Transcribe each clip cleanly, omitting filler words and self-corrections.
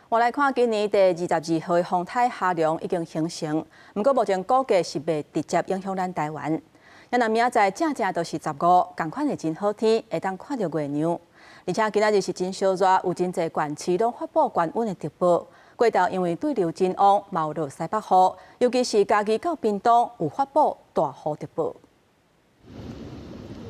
我来看今年第22号的风台下凉已经形成，不过目前估计是未直接影响咱台湾。咱明仔载正都是15，同款的真好天，会当看到月亮。而且今仔日是真烧热，有真侪县市拢发布高温的特报。过道因为对流真旺，冒落西北雨，尤其是嘉义到屏东有发布大雨特报。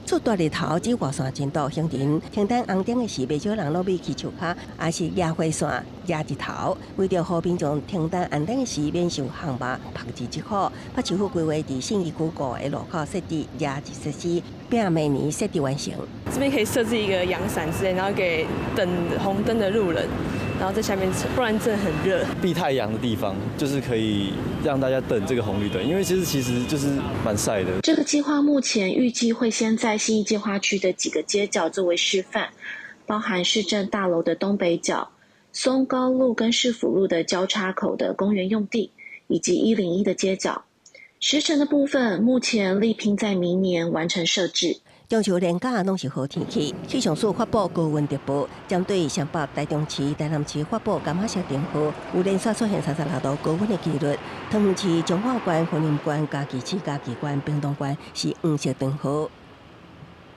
出大日头，只外线真度形成，天灯红灯的是不少人落去树骹，也是野火线、野日头。为着和平众天灯红灯的时免受航马曝日之苦，北市府规划伫信义区5个路口设置野日设施，并每年设置完成。这边可以设置一个阳伞之类，然后给等红灯的路人，然后在下面吃，不然真的很热。避太阳的地方，就是可以让大家等这个红绿灯，因为其实就是蛮晒的。这个计划目前预计会先在信义计划区的几个街角作为示范，包含市政大楼的东北角、松高路跟市府路的交叉口的公园用地，以及101的街角。时程的部分，目前力拼在明年完成设置。中秋连假拢是好天气，气象署发布高温特报，针对湘北、台中市、台南市发布柑仔色警报，有连续出现36度高温的记录。桃园市、彰化县、云林县、嘉义市、嘉义县、屏东县是黄色灯号。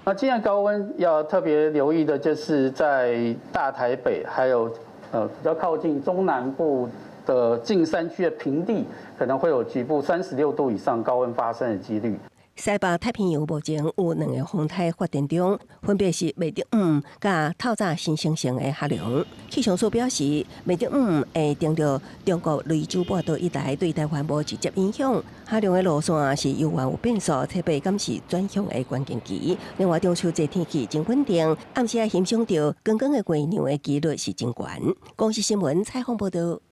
那既然高温要特别留意的，就是在大台北，还有比较靠近中南部的近山区的平地，可能会有局部36度以上高温发生的几率。西北太平洋目前有2个风台发展中，分别是梅德5甲透早新形成的下凉。气象署表示，梅德5会定着中国雷州半岛一带对台湾无直接影响。下凉的路线是由于有变数，特别敢是转向的关键期。另外，中秋节天气真稳定，暗时欣赏到光光的月亮的几率是真悬。公视新闻采访报道。